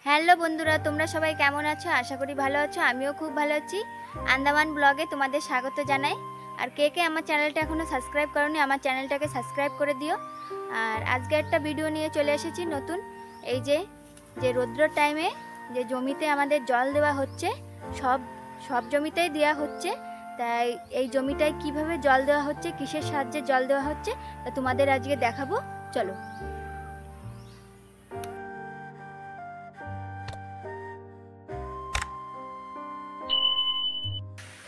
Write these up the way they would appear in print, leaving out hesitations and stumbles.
Hello বন্ধুরা, তোমরা সবাই কেমন আছো? আশা করি ভালো আছো। আমিও খুব ভালো আছি। আন্দামান ব্লগে তোমাদের স্বাগত জানাই। আর কে কে আমার চ্যানেলটা এখনও সাবস্ক্রাইব করোনি, আমার চ্যানেলটাকে সাবস্ক্রাইব করে দিও। আর আজকে একটা ভিডিও নিয়ে চলে এসেছি নতুন। এই যে যে রৌদ্রর টাইমে যে জমিতে আমাদের জল দেওয়া হচ্ছে, সব সব জমিতেই দেওয়া হচ্ছে। তাই এই জমিটায় কিভাবে জল দেওয়া হচ্ছে, কিসের সাহায্যে জল দেওয়া হচ্ছে, তা তোমাদের আজকে দেখাবো। চলো।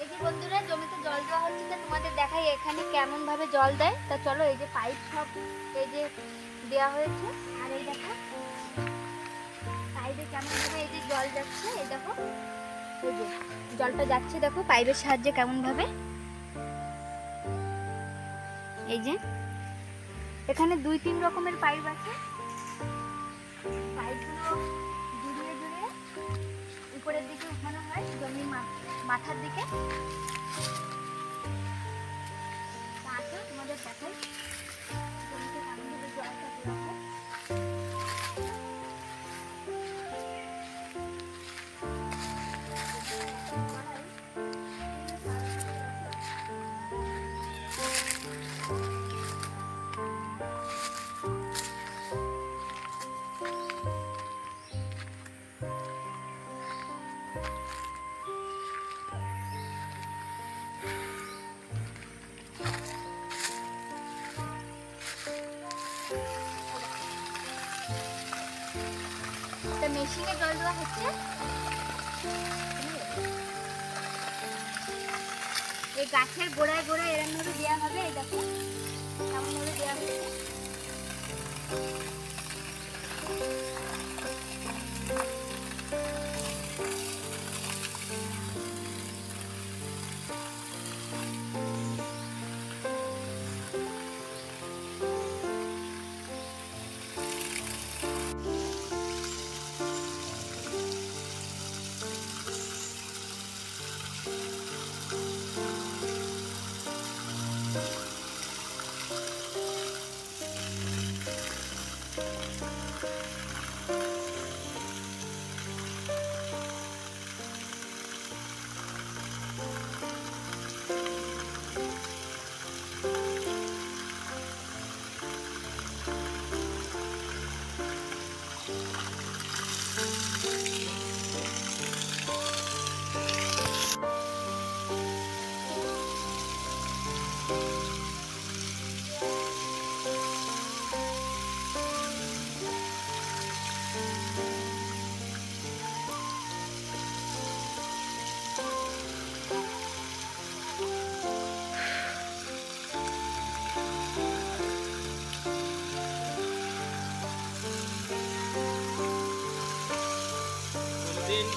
এই যে বন্ধুরা, জমিতে জল দেওয়া হচ্ছে, তা তোমাদের দেখাই এখানে কেমন ভাবে জল দেয়। তা চলো, এই যে পাইপ সব এই যে দেওয়া হয়েছে। আর এই দেখো পাইপে কেমন ভাবে এই যে জল যাচ্ছে। এই দেখো, এই যে জলটা যাচ্ছে, দেখো পাইপের সাহায্যে কেমন ভাবে। এই যে এখানে 2-3 রকমের পাইপ আছে। পাইপগুলো জুড়িয়ে জুড়িয়ে উপরের দিকে উঠানো হয় জমির মাথার দিকে। তোমাদের দেখাই জমিতে কেমন ভাবে জলটা দেওয়া হয়। মেশিনে জল দেওয়া হচ্ছে। এই গাছের গোড়ায় গোড়ায় এরকম ভাবে দেওয়া হবে। এই দেখো কেমন ভাবে দেওয়া হচ্ছে।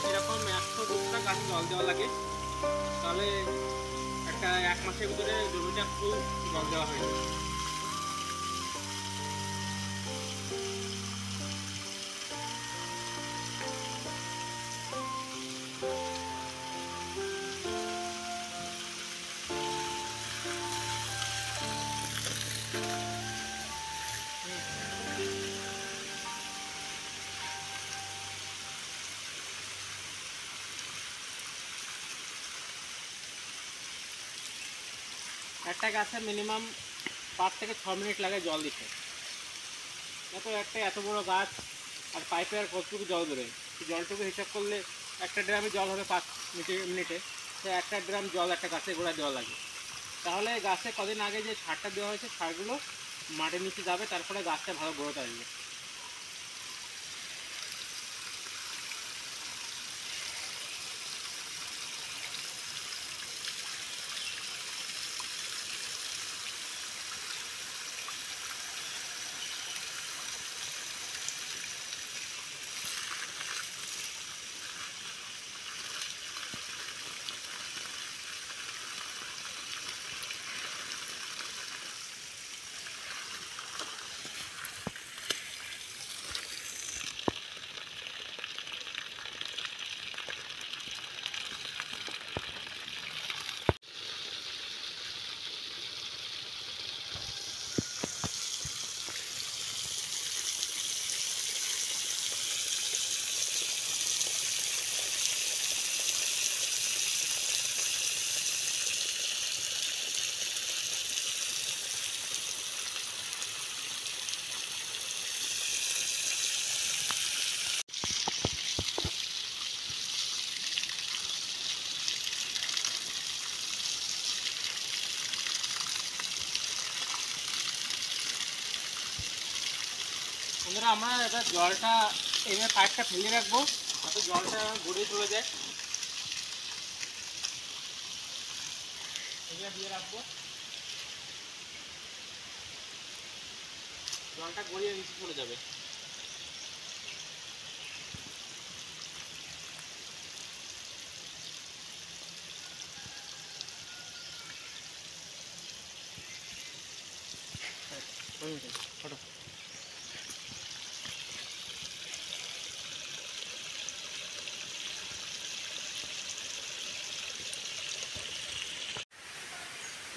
এরকম 100-200টা গাছে জল দেওয়া লাগে, তাহলে একটা 1 মাসের ভিতরে জমিটা খুব জল দেওয়া হয়ে যাবে। একটা গাছে মিনিমাম 5 থেকে 6 মিনিট লাগে জল দিতে। একটা এত বড় গাছ আর পাইপে আর কতটুকু জল দেবে, জলটুকু হিসাব করলে একটা ড্রামে জল হবে 5 মিনিটে। তো একটা ড্রাম জল একটা গাছের গোড়ায় দেওয়া লাগে। তাহলে গাছে কদিন আগে যে সারটা দেওয়া হয়েছে, সারগুলো মাটির নিচে যাবে, তারপরে গাছটা ভালো গ্রোথ আসবে। বন্ধুরা আমরা এবার জলটা এইভাবে পাইপটা ফেলে রাখবো, যাতে জলটা গড়িয়ে চলে যায়। এইভাবে দিয়ে রাখবো, জলটা গড়িয়ে নিচে চলে যাবে।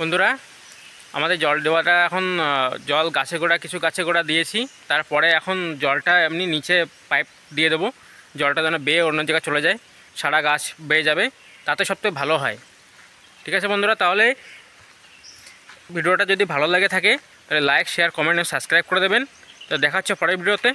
বন্ধুরা আমাদের জল দেওয়াটা এখন জল গাছে গোড়া, কিছু গাছে গোড়া দিয়েছি, তারপরে এখন জলটা এমনি নিচে পাইপ দিয়ে দেবো, জলটা যেন বেয়ে অন্য জায়গায় চলে যায়, সারা গাছ বেয়ে যাবে, তাতে সবথেকে ভালো হয়। ঠিক আছে বন্ধুরা, তাহলে ভিডিওটা যদি ভালো লাগে থাকে তাহলে লাইক, শেয়ার, কমেন্ট এবং সাবস্ক্রাইব করে দেবেন। তো দেখা হচ্ছে পরের ভিডিওতে।